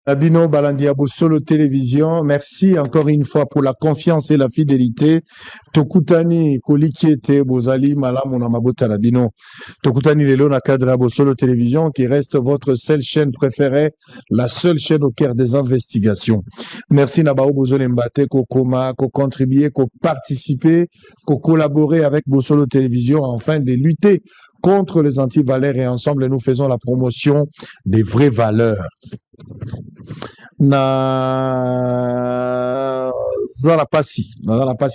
Abino Balandiabo Solo Télévision, merci encore une fois pour la confiance et la fidélité. Tokutani Kolikiete Bozali Malam Mabota Labino. Tokutani Lelo na cadre Solo Télévision qui reste votre seule chaîne préférée, la seule chaîne au cœur des investigations. Merci Nabao Bozole Mbate, ko koma, ko contribuer, ko participer, ko collaborer avec Solo Télévision afin de lutter contre les anti-valeurs et ensemble nous faisons la promotion des vraies valeurs. Zala Passi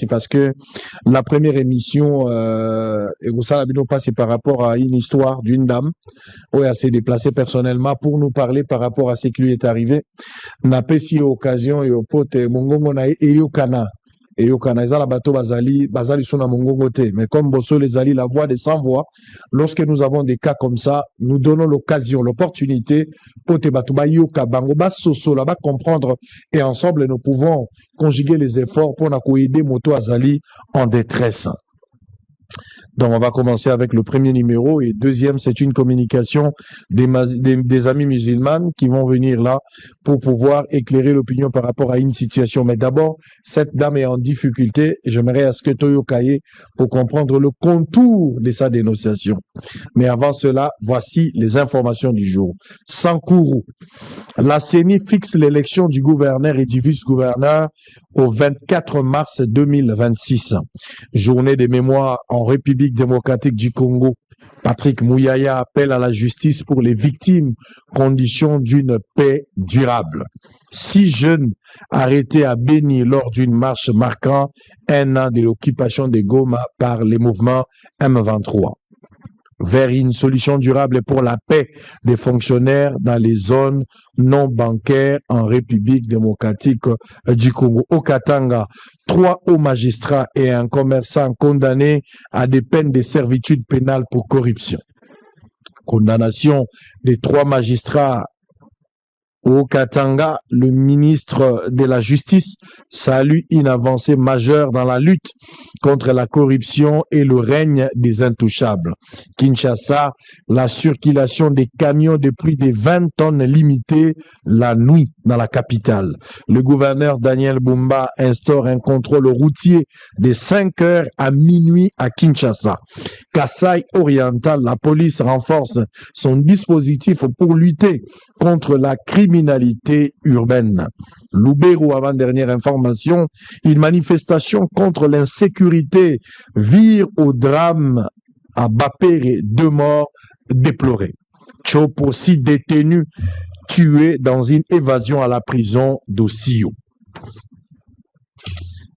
parce que la première émission et vous savez passé par rapport à une histoire d'une dame où elle s'est déplacée personnellement pour nous parler par rapport à ce qui lui est arrivé. N'a pas si occasion et au pote mongongo na eyokana ezala bato bazali sona mongongo te, mais comme bosso les ali la voix des sans voix, lorsque nous avons des cas comme ça, nous donnons l'occasion, l'opportunité pour te bato ba yoka bango ba soso là ba comprendre et ensemble nous pouvons conjuguer les efforts pour aider moto azali en détresse. Donc, on va commencer avec le premier numéro et deuxième, c'est une communication des amis musulmans qui vont venir là pour pouvoir éclairer l'opinion par rapport à une situation. Mais d'abord, cette dame est en difficulté et j'aimerais à ce que Toyo Kaye pour comprendre le contour de sa dénonciation. Mais avant cela, voici les informations du jour. Sankourou. La CENI fixe l'élection du gouverneur et du vice-gouverneur au 24 mars 2026. Journée des mémoires en République démocratique du Congo. Patrick Mouyaya appelle à la justice pour les victimes, conditions d'une paix durable. 6 jeunes arrêtés à Béni lors d'une marche marquant un an de l'occupation de Goma par les mouvements M23. Vers une solution durable pour la paix des fonctionnaires dans les zones non bancaires en République démocratique du Congo. Au Katanga, 3 hauts magistrats et un commerçant condamnés à des peines de servitude pénale pour corruption. Condamnation des 3 magistrats au Katanga, le ministre de la Justice salue une avancée majeure dans la lutte contre la corruption et le règne des intouchables. Kinshasa, la circulation des camions de plus de 20 tonnes limitée la nuit dans la capitale. Le gouverneur Daniel Bumba instaure un contrôle routier de 5 heures à minuit à Kinshasa. Kasaï oriental, la police renforce son dispositif pour lutter contre la criminalité urbaine. Lubero, avant-dernière information, une manifestation contre l'insécurité vire au drame à Bapere, 2 morts déplorés. Chopo, 6 détenus tués dans une évasion à la prison d'Ossio.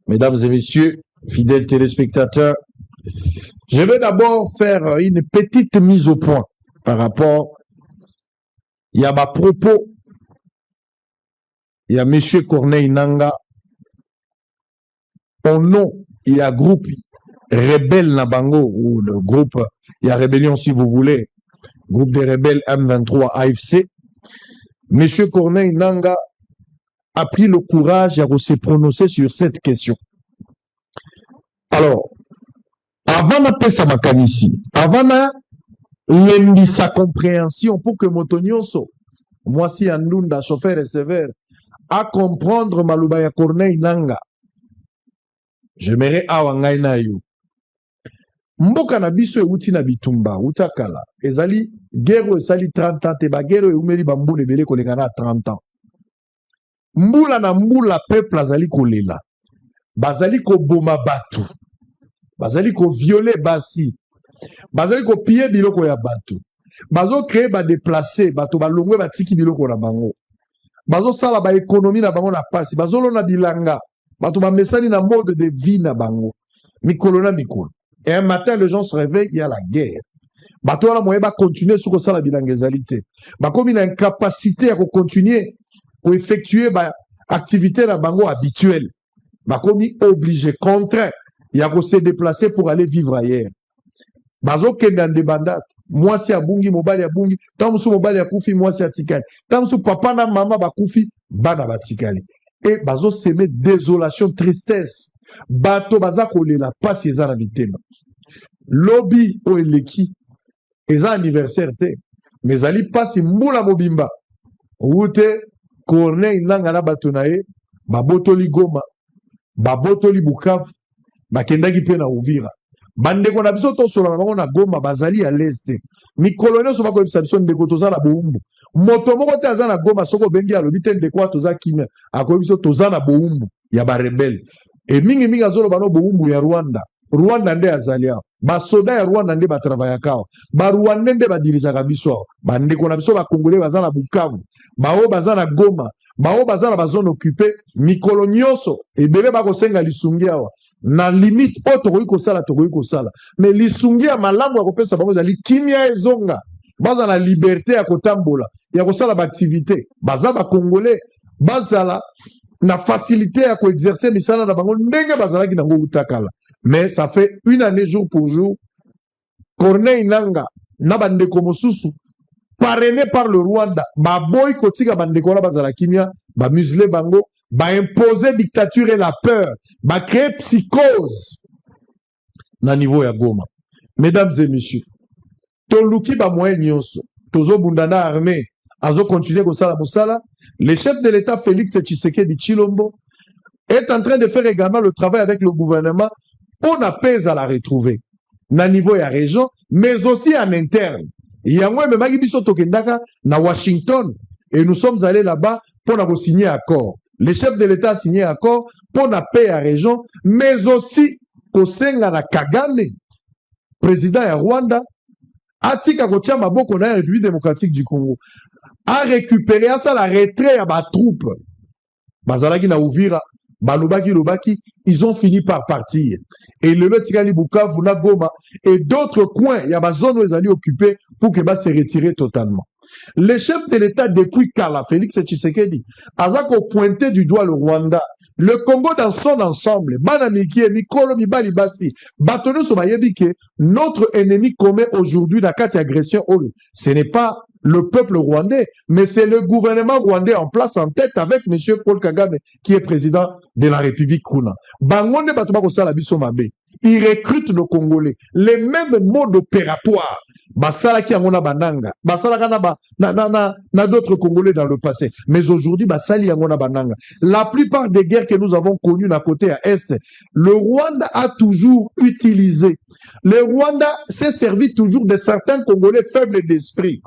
Mesdames et messieurs, fidèles téléspectateurs, je vais d'abord faire une petite mise au point par rapport à ma propos. Il y a M. Corneille Nanga, au nom, il y a groupe rebelle Nabango, ou le groupe, il y a rébellion si vous voulez, groupe des rebelles M23 AFC. M. Corneille Nanga a pris le courage de se prononcer sur cette question. Alors, avant de sa makanisi, avant de sa compréhension pour que Motonioso, moi si Andunda, chauffeur et sévère, à comprendre Malubaya Corneille Nanga. J'aimerais awangai na yo. Mboka na biso euti na bitumba, utakala. Ezali, guerre esali 30 ans, te ba guerre eumeli bambule bele kolengana 30 ans. Mbula na mbula peuple azali kolela. Bazali ko boma batu. Bazali ko violer basi. Bazali ko piller biloko ya batu. Bazo créer ba déplacer, batu balongwe batiki biloko na bango. Bazo sala ba économie na bango na pasi, bazo lona bilanga, bato ba mesani na mode de vie na bango, mikolo na mikolo. Et un matin, les gens se réveillent, il y a la guerre. Bato wana moye ba continuer sur sala bilanga ezalité. Ba komi na incapacité à continuer pour effectuer ba activité na bango habituelle. Ba komi obligé, contraint, il y a se déplacer pour aller vivre ailleurs. Bazo kenda ndebandate. Moi si abungi mobali abungi tamusu mobali akufi moi si atikali tamusu papa na mama bakufi bana batikali et bazo semer désolation tristesse bato baza kolela pasi eza na bitema lobby o eleki eza anniversaire te mais ali pasi mbula mobimba ute Corneille Nangaa na bato na ye babotoli Goma, babotoli Bukavu, bakendaki pe na Uvira. Bandeko na biso tosola na bango na Goma bazali à l'est. Mikolo nyonso bakoyebisa biso ndeko toza na boumbu. Moto moko te aza na Goma soko bengi alobi te ndeko toza kimia akoyebi biso toza na boumbu ya barebele. E mingi azoloba no boumbu ya Rwanda. Rwanda nde azali awa. Basoda ya Rwanda nde batravaillaka awa. Barwanda nde badirijaka biso awa. Bandeko na biso bakongole baza na Bukavu, bao baza na Goma, bao baza na bazone occupée, mikolo nyonso ebele bakosenga lisungi awa. Na limite o tokoki kosala mais lisungi ya malamu ya kopesa bango ezali kimia ezonga baza na liberté ya kotambola ya kosala baactivité baza bakongole bazala na facilité ya koexercer misala na bango ndenge bazalaki nango utakala. Mais ça fait une année jour pour jour Corneille Nangaa na bandeko mosusu parrainé par le Rwanda baboyi kotika bandeko na bazala kimia ba museler bango ba imposer dictature et la peur ba créer psychose na niveau ya Goma. Mesdames et messieurs, toluki ba moyen nyonso tozo bundana armée azo continuer kosala mosala. Le chef de l'État Félix Tshisekedi Tshilombo est en train de faire également le travail avec le gouvernement pour na paix à la retrouver na niveau ya région mais aussi en interne. Yango memaki biso tokendaka na Washington et nous sommes allés là-bas pour na signer accord. Le chef de l'État a signé accord pour la paix à la région, mais aussi au Senga na Kagame, président ya Rwanda, a tika kotia maboko na République démocratique du Congo, a récupéré à ça la retrait à ba troupe. Bazalaki na Uvira, Lobaki, ils ont fini par partir. Et le Tikali Bukavu na Goma et d'autres coins, il y a ma zone où ils allaient occuper pour que se retirer totalement. Le chef de l'État depuis Kala, Félix Tshisekedi, a pointé du doigt le Rwanda, le Congo dans son ensemble, Banamiki, Mikolo, Mibali, Bassi, Batono Somayebike, notre ennemi commet aujourd'hui la carte agression. Ce n'est pas le peuple rwandais, mais c'est le gouvernement rwandais en place en tête avec M. Paul Kagame, qui est président de la République Kuna. Bangonde Batouba Kosala Biso Mabe. Ils recrutent nos Congolais. Les mêmes modes opératoires. Basala qui angona bananga. Basala kana ba na d'autres Congolais dans le passé. Mais aujourd'hui, basali angona bananga. La plupart des guerres que nous avons connues d'un côté à Est, le Rwanda a toujours utilisé. Le Rwanda s'est servi toujours de certains Congolais faibles d'esprit.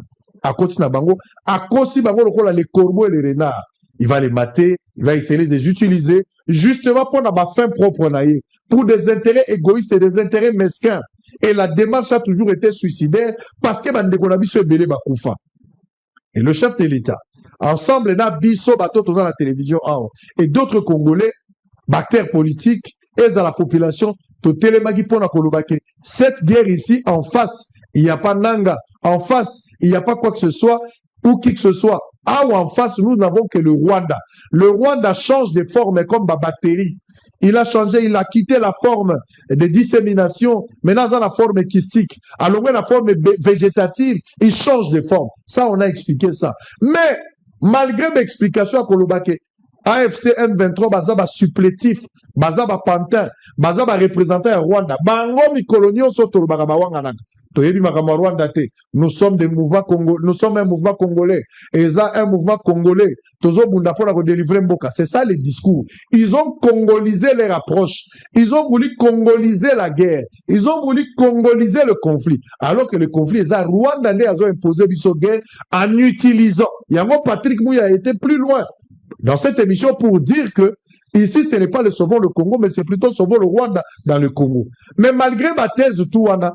À côté de Bango, à cause de les corbeaux et les renards. Il va les mater, il va essayer de les utiliser, justement pour ma fin propre, pour des intérêts égoïstes et des intérêts mesquins. Et la démarche a toujours été suicidaire parce que Bandekonabi se belé Bakoufa. Et le chef de l'État, ensemble, na biso bateau dans la télévision et d'autres Congolais, acteurs politiques, et à la population, cette guerre ici, en face, il n'y a pas Nanga. En face, il n'y a pas quoi que ce soit, ou qui que ce soit. Ah, ou en face, nous n'avons que le Rwanda. Le Rwanda change de forme comme ma batterie. Il a changé, il a quitté la forme de dissémination. Maintenant, dans la forme kystique. Alors, la forme végétative, il change de forme. Ça, on a expliqué ça. Mais, malgré l'explication à Kolobake, AFC M23 bazaba supplétif, bazaba pantin, bazaba représentant à Rwanda. Bango mi coloniaux soto bagabawanga. Toyebi makama Rwanda te. Nous sommes des mouvements congolais, nous sommes un mouvement congolais. Et ça un mouvement congolais. Tozo bunda pour la délivrer Mboka. C'est ça le discours. Ils ont congolisé les rapproches. Ils ont voulu congoliser la guerre. Ils ont voulu congoliser le conflit. Alors que le conflit est à Rwanda a imposé biso guerre en utilisant. Yango Patrick Mouya a été plus loin dans cette émission pour dire que ici, ce n'est pas le sauvons le Congo, mais c'est plutôt sauvons le Rwanda dans le Congo. Mais malgré ma thèse, Touana,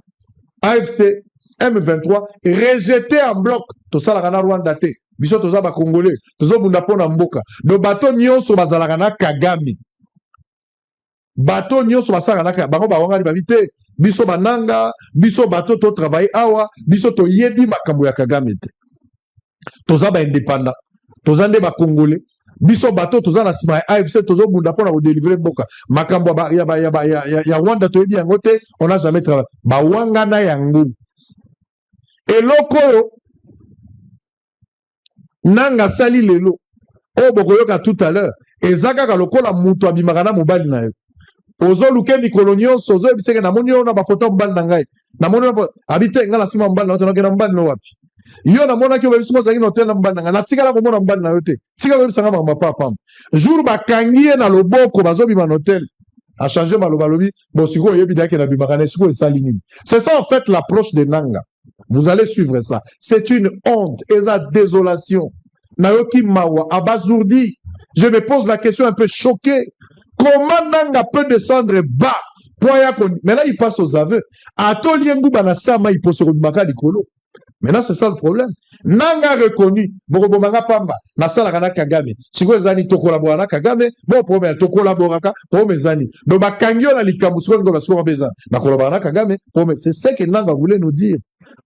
AFC, M23, rejeté en bloc, tout ça, la Rwanda, biso tout ça, Congolais, tout ça, Bundapona Mboka. Le bateau Nyonso, Bazalagana Kagame. Bateau Nyonso, Bazalagana Kagame. Bango, Babite, biso Bananga, biso bateau, to travail, awa, biso to yebi, Makambo ya Kagame. Tout ça, indépendant. Tout ça, Congolais. Biso bateau toza na sima AFC tozo bunda pona ko délivrer boka makambo ya Rwanda to yebi yango te on n'a jamais travaillé ba wanga na yango eloko nanga sali lelo o bokoyoka tout à l'heure ezaka ka lokola mutu abimaka na mobali na yo ozo lukendi kolonio sozo ebiseke na moni ona ba photo mobali na ngai na moni habite ngala sima mobali na to na mobali no wapi Yo na mona ki ba biso za hotel na mbanda na tika la ko mona mbanda na yote. Tika ba biso ngama papa. Jour ba kangie na loboko bazo bi man hôtel. A changé malobalobi, bon siko yebi dake na bimakane siko et salinine. C'est ça en fait l'approche de Nanga. Vous allez suivre ça. C'est une honte et la désolation. Nayoki Mawa, abazourdi. Je me pose la question un peu choquée. Comment Nanga peut descendre bas? Mais là, il passe aux aveux. Atoliengu banasama, il pose sur le maka likolo. Maintenant, c'est ça le problème. Nanga reconnu, Borobomanga Pamba, Nasala Rana Kagame, Siko Zani to collaborana Kagame, bon problème, to collaboraka, pour Zani. Donc, Bakangyo na likamuswa de la soirée Bézan, Bakolabana Kagame, c'est ce que Nanga voulait nous dire.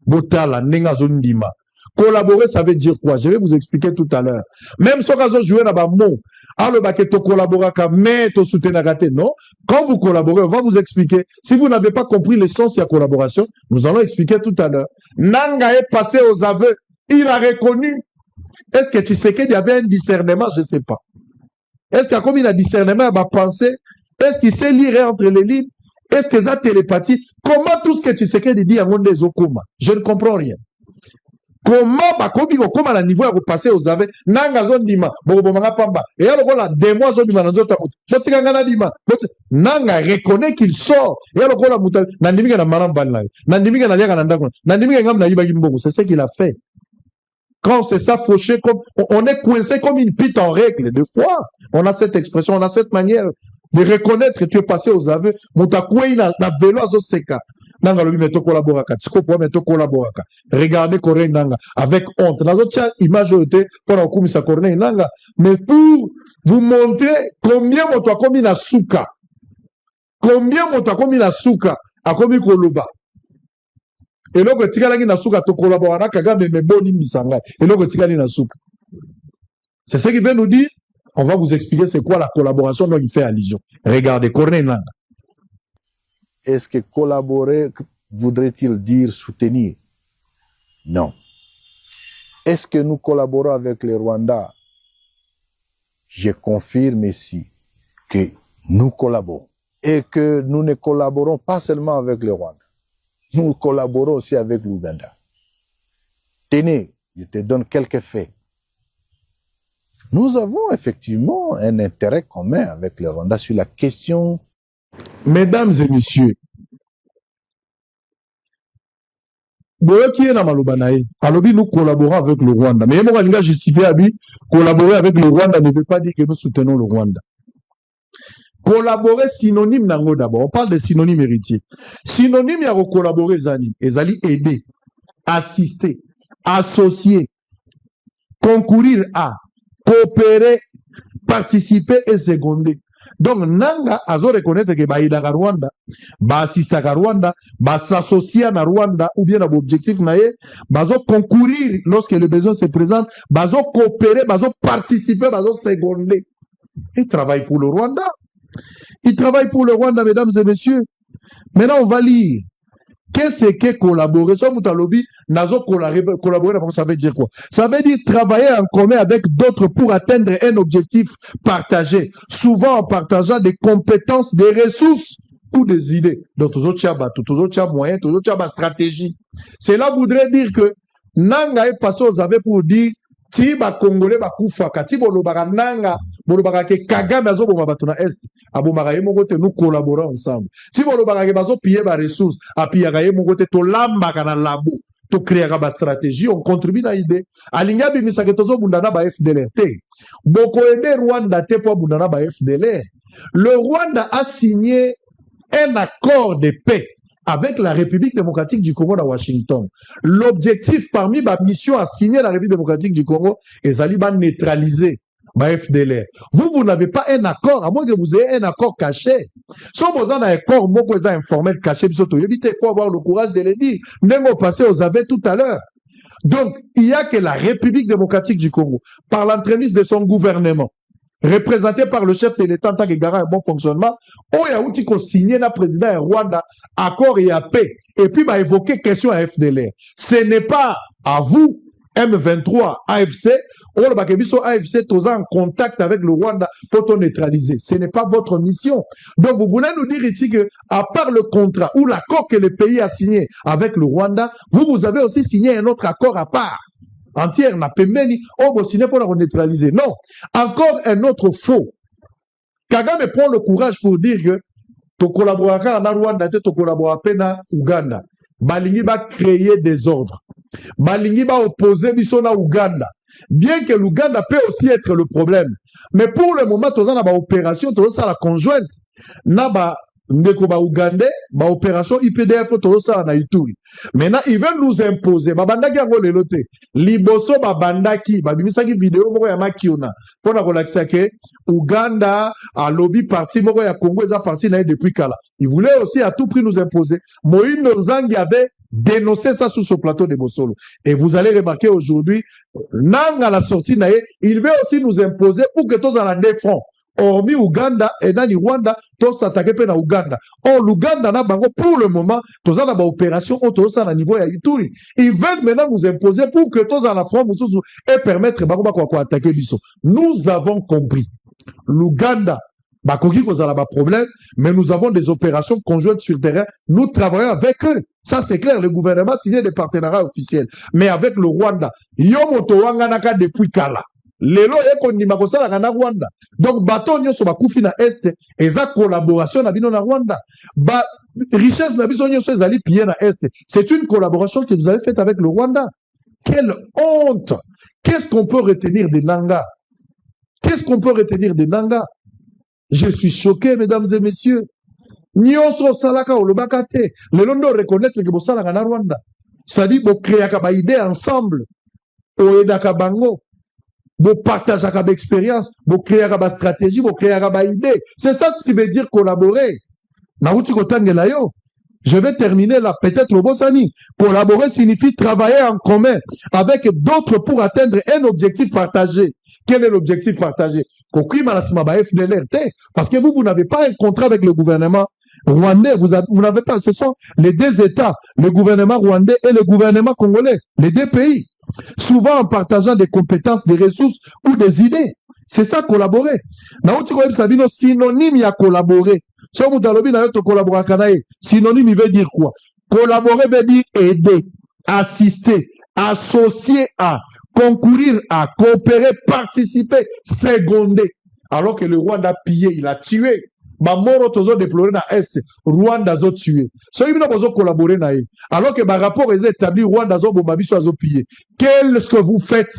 Botala, Nenga Zondima. Collaborer, ça veut dire quoi? Je vais vous expliquer tout à l'heure. Même si on jouer dans un mot, alors que tu collabores, mais tu soutiens non? Quand vous collaborez, on va vous expliquer. Si vous n'avez pas compris l'essence de la collaboration, nous allons expliquer tout à l'heure. Nanga est passé aux aveux. Il a reconnu. Est-ce que tu sais qu'il y avait un discernement? Je ne sais pas. Est-ce qu'il y a comme il a discernement, il va penser? Est-ce qu'il sait lire entre les lignes? Est-ce que ça télépathie? Comment tout ce que tu sais qu'il dit à mon des okuma? Je ne comprends rien. Comment bakobi ko koma na niveau ya ko passer aux aveux nanga zo ndima bokobomanga pamba et alors là des mois zo ndima na nzota sotika ngana ndima nanga reconnaît qu'il sort et alors là muta na ndimika na maramba na ndimika na liaka na ndako na ndimika ngam na yibaki mbongo c'est ce qu'il a fait. Quand c'est ça fauché comme on est coincé comme une pite en règle de fois on a cette expression on a cette manière de reconnaître que tu es passé aux aveux mutakoué na vélo azo seka. Regardez Corée Nanga avec honte. Image Nanga. Mais pour vous montrer combien mon toit comme il souka. Combien mon toit comme il souka. A comme Koloba. Et là, que Tigalagi na souka to collaborer Kagame mais boni misanga. Et là, que Tigali na souka. C'est ce qu'il veut nous dire. On va vous expliquer c'est quoi la collaboration dont il fait allusion. Regardez Corée Nanga. Est-ce que collaborer voudrait-il dire soutenir? Non. Est-ce que nous collaborons avec les Rwandais? Je confirme ici que nous collaborons. Et que nous ne collaborons pas seulement avec les Rwandais. Nous collaborons aussi avec l'Ouganda. Tenez, je te donne quelques faits. Nous avons effectivement un intérêt commun avec les Rwandais sur la question. Mesdames et messieurs, nous collaborons avec le Rwanda. Mais moi, je justifie collaborer avec le Rwanda ne veut pas dire que nous soutenons le Rwanda. Collaborer, synonyme nango d'abord. On parle de synonyme héritier. Synonyme, il y a collaborer, Ezali aider, assister, associer, concourir à, coopérer, participer et seconder. Donc, Nanga azo reconnaître que baïda Rwanda, assista Rwanda, s'associer à Rwanda, ou bien à l'objectif naïe, bazo concourir lorsque le besoin se présente, bazo coopérer, bazo participer, bazo seconder. Il travaille pour le Rwanda. Il travaille pour le Rwanda, mesdames et messieurs. Maintenant, on va lire. Qu'est-ce que collaborer? Ça, Moutalobi, Nazo collaborer, ça veut dire quoi? Ça veut dire travailler en commun avec d'autres pour atteindre un objectif partagé. Souvent en partageant des compétences, des ressources ou des idées. Donc, tous autres moyens, tous autres stratégie. Cela voudrait dire que Nanga est passé aux aveux pour dire si ba Congolais ba koufaka, si bolobaka Nanga, bolobaka ke Kagame azo bomba bato na Est, abomaka ye moko te nous collaborons ensemble. Si bolobaka ke bazo piller ba ressources, apiyaka ye moko te to lambaka na labo, to créera ba stratégie, on contribue na idée. Alinga bimisa ke tozo bundana ba FDLR te. Boko aider Rwanda te po bundana ba FDLR. Le Rwanda a signé un accord de paix avec la République démocratique du Congo à Washington. L'objectif parmi ma mission à signer la République démocratique du Congo est de neutraliser ma FDLR. Vous n'avez pas un accord, à moins que vous ayez un accord caché. Si vous avez un accord informel caché, il faut avoir le courage de le dire. Même au passé, vous avez tout à l'heure. Donc, il n'y a que la République démocratique du Congo, par l'entremise de son gouvernement, représenté par le chef de l'État en tant que garant un bon fonctionnement, on a outil qu'on signé le président de Rwanda, accord et à paix, et puis va évoquer question à FDLR. Ce n'est pas à vous, M23, AFC, le Bakebiso AFC, tous en contact avec le Rwanda pour tout neutraliser. Ce n'est pas votre mission. Donc, vous voulez nous dire ici que, à part le contrat ou l'accord que le pays a signé avec le Rwanda, vous avez aussi signé un autre accord à part. Entière, n'a pas mené, vous signé pour la neutraliser. Non. Encore un autre faux. Kagame prend le courage pour dire que, tu collaboreras en Rwanda, tu collaboreras en Ouganda. Balingi va créer des ordres. Balingi va opposer Bissona Ouganda. Bien que l'Ouganda peut aussi être le problème. Mais pour le moment, tu as une opération, tu as la conjointe. Naba ndeko ba Ougandais, ba opération IPDF, tu as na Ituri. Maintenant, ils veulent nous imposer. Babandaki yango lelote. Liboso babandaki, babimisaki vidéo moko ya makiona. Pour la relaxer que Ouganda a lobby parti moko ya Congo, ils ont parti na depuis kala. Ils voulaient aussi à tout prix nous imposer. Moïse Nozangi avait dénoncé ça sur ce plateau de Bossolo. Et vous allez remarquer aujourd'hui, Nanga la sortie naïe, il veut aussi nous imposer pour que tous en la défend. Hormis Ouganda et Nani Rwanda, tous s'attaquent à Ouganda. Or, l'Ouganda n'a pas pour le moment, tous en la opération, tous en la niveau à Ituri. Ils veulent maintenant nous imposer pour que tous en la France, et permettre d'attaquer l'Isso. Nous avons compris. L'Ouganda, Bakogi cause la problème, mais nous avons des opérations conjointes sur le terrain. Nous travaillons avec eux. Ça, c'est clair. Le gouvernement a signé des partenariats officiels. Mais avec le Rwanda, Yomoto Wanganaka depuis Kala. Lelo ekondima kosala kana Rwanda. Donc bateau nyonso bakufi na est eza collaboration na bino na Rwanda. Ba richesse na biso nyonso ezali pillé na est. C'est une collaboration que vous avez faite avec le Rwanda. Quelle honte! Qu'est-ce qu'on peut retenir des Nanga? Qu'est-ce qu'on peut retenir des Nanga? Je suis choqué, mesdames et messieurs. Nyonso salaka olobakate. Lelo ndo reconnaître que bosala kana Rwanda. C'est-à-dire bo créer ka ba idée ensemble. Oedaka bango. Vous partagez avec expérience, vous créez avec stratégie, vous créez avec idée. C'est ça ce qui veut dire collaborer. Je vais terminer là, peut-être au Bossani. Collaborer signifie travailler en commun avec d'autres pour atteindre un objectif partagé. Quel est l'objectif partagé? Parce que vous n'avez pas un contrat avec le gouvernement rwandais. Vous n'avez pas, ce sont les deux États, le gouvernement rwandais et le gouvernement congolais, les deux pays. Souvent en partageant des compétences, des ressources ou des idées. C'est ça collaborer. Synonyme à collaborer. Synonyme il veut dire quoi? Collaborer veut dire aider, assister, associer à, concourir à, coopérer, participer, seconder. Alors que le Rwanda a pillé, il a tué. Moro tozo déploré dans Est, Rwanda zo tué. So ils n'ont collaboré na. Alors que par rapport est établi Rwanda zo bomabiso zo pillé. Qu'est-ce que vous faites?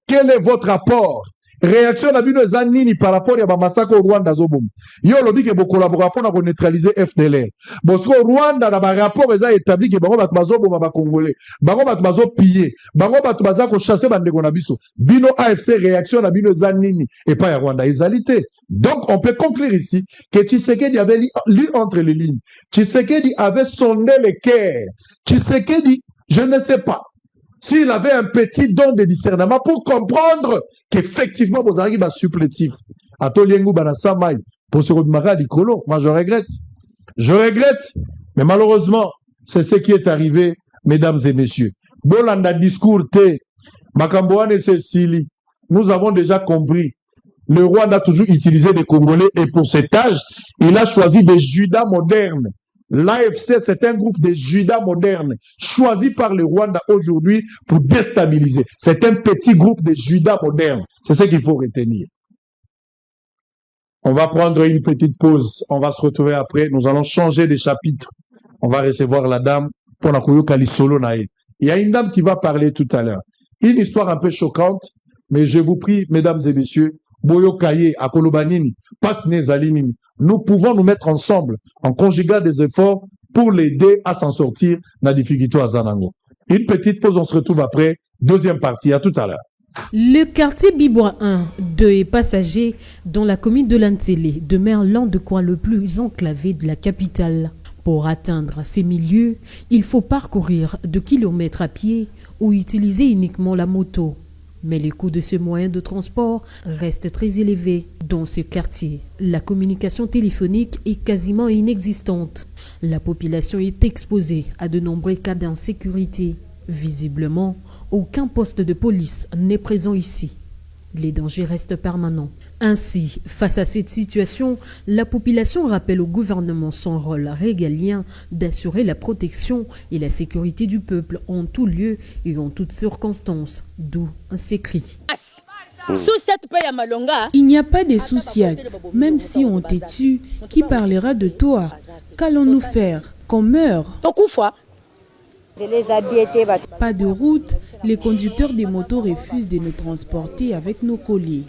Quel est votre rapport? Réaction na bino zanini par rapport à massacre au Rwanda zo bom. Yo lobi que bo collaborer pour neutraliser FDLR. Parce que Rwanda na ba rapport est établi que bango bat bazo boma ba congolais. Bango bat bazo piller. Bango bat baza ko chasser bande ko na biso. Bino AFC réaction na bino zanini et pas à Rwanda égalité. Donc on peut conclure ici que Tshisekedi avait lu entre les lignes. Tshisekedi avait sondé les cœurs. Tshisekedi, je ne sais pas s'il avait un petit don de discernement pour comprendre qu'effectivement, vous arrivez à supplétif. À Toliengu Banasamay, pour se remarquer à l'icolo, moi je regrette. Je regrette, mais malheureusement, c'est ce qui est arrivé, mesdames et messieurs. Bolanda discours te, Makamboane Cécilie, nous avons déjà compris. Le Rwanda a toujours utilisé des Congolais et pour cet âge, il a choisi des Judas modernes. L'AFC, c'est un groupe de Judas modernes choisi par le Rwanda aujourd'hui pour déstabiliser. C'est un petit groupe de Judas modernes. C'est ce qu'il faut retenir. On va prendre une petite pause. On va se retrouver après. Nous allons changer de chapitre. On va recevoir la dame pour la Koyoka Solo Nae. Il y a une dame qui va parler tout à l'heure. Une histoire un peu choquante, mais je vous prie, mesdames et messieurs, Boyo Kaye, Akolobanini, Pasnezalinini, nous pouvons nous mettre ensemble en conjuguant des efforts pour l'aider à s'en sortir de la difficulté à Zanango. Une petite pause, on se retrouve après. Deuxième partie, à tout à l'heure. Le quartier Bibois 1, 2 et Passagers, dans la commune de Lantélé, demeure l'un des coins le plus enclavé de la capitale. Pour atteindre ces milieux, il faut parcourir de kilomètres à pied ou utiliser uniquement la moto. Mais les coûts de ce moyen de transport restent très élevés. Dans ce quartier, la communication téléphonique est quasiment inexistante. La population est exposée à de nombreux cas d'insécurité. Visiblement, aucun poste de police n'est présent ici. Les dangers restent permanents. Ainsi, face à cette situation, la population rappelle au gouvernement son rôle régalien d'assurer la protection et la sécurité du peuple en tout lieu et en toutes circonstances, d'où ces cris. Il n'y a pas de souciates, même si on te tue, qui parlera de toi? Qu'allons-nous faire? Qu'on meure? Pas de route, les conducteurs des motos refusent de nous transporter avec nos colis.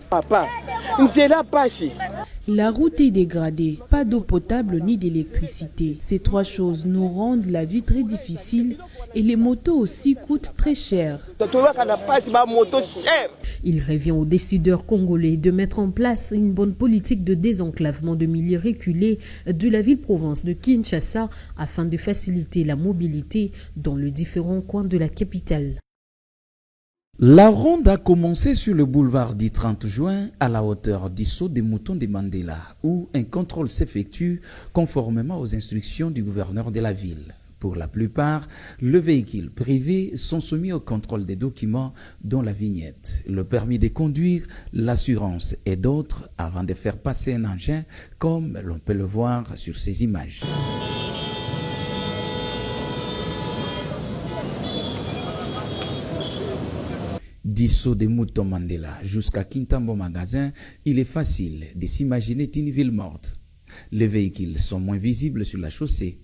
La route est dégradée, pas d'eau potable ni d'électricité. Ces trois choses nous rendent la vie très difficile et les motos aussi coûtent très cher. Il revient aux décideurs congolais de mettre en place une bonne politique de désenclavement de milieux reculés de la ville-province de Kinshasa afin de faciliter la mobilité dans les différents coins de la capitale. La ronde a commencé sur le boulevard du 30 juin à la hauteur du saut des moutons de Mandela, où un contrôle s'effectue conformément aux instructions du gouverneur de la ville. Pour la plupart, les véhicules privés sont soumis au contrôle des documents dont la vignette, le permis de conduire, l'assurance et d'autres avant de faire passer un engin comme l'on peut le voir sur ces images. D'Isso des moutons Mandela jusqu'à Kintambo Magasin, il est facile de s'imaginer une ville morte. Les véhicules sont moins visibles sur la chaussée.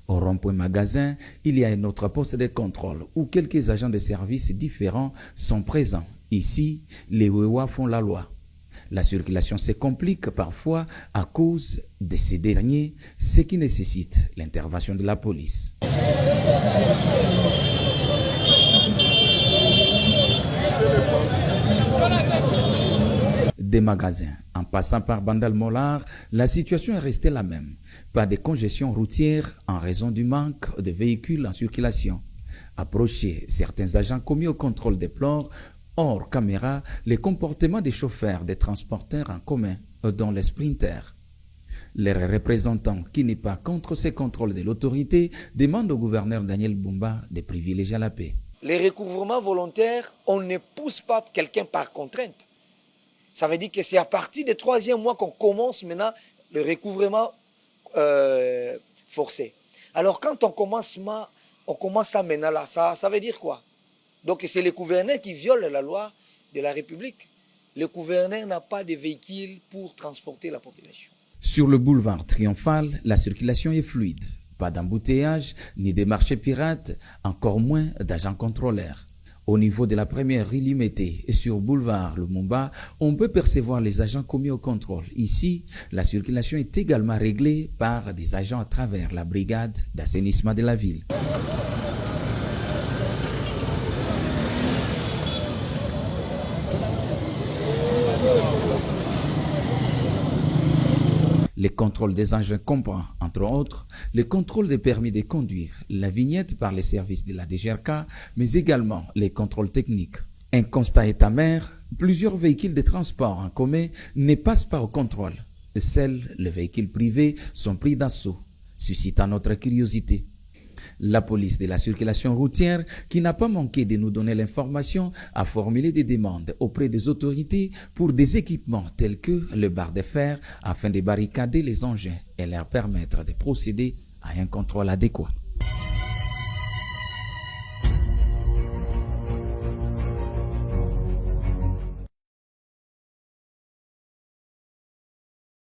Au rond-point Magasin, il y a un autre poste de contrôle où quelques agents de services différents sont présents. Ici, les Wewa font la loi. La circulation se complique parfois à cause de ces derniers, ce qui nécessite l'intervention de la police. Des magasins, en passant par Bandal Molar, la situation est restée la même. Pas de congestion routière en raison du manque de véhicules en circulation. Approcher certains agents commis au contrôle des plans, hors caméra, les comportements des chauffeurs des transporteurs en commun, dont les sprinters. Les représentants qui n'est pas contre ces contrôles de l'autorité demandent au gouverneur Daniel Bumba de privilégier la paix. Les recouvrements volontaires, on ne pousse pas quelqu'un par contrainte. Ça veut dire que c'est à partir du 3e mois qu'on commence maintenant le recouvrement forcé. Alors quand on commence ça maintenant là, ça veut dire quoi? Donc c'est le gouverneur qui viole la loi de la République. Le gouverneur n'a pas de véhicule pour transporter la population. Sur le boulevard Triomphal, la circulation est fluide. Pas d'embouteillage, ni de marchés pirates, encore moins d'agents contrôleurs. Au niveau de la première rue Limété et sur boulevard Lumumba, on peut percevoir les agents commis au contrôle. Ici, la circulation est également réglée par des agents à travers la brigade d'assainissement de la ville. Les contrôles des engins comprennent, entre autres, le contrôle des permis de conduire, la vignette par les services de la DGRK, mais également les contrôles techniques. Un constat est amer, plusieurs véhicules de transport en commun ne passent pas au contrôle. Seuls les véhicules privés sont pris d'assaut, suscitant notre curiosité. La police de la circulation routière, qui n'a pas manqué de nous donner l'information, a formulé des demandes auprès des autorités pour des équipements tels que le barre de fer afin de barricader les engins et leur permettre de procéder à un contrôle adéquat.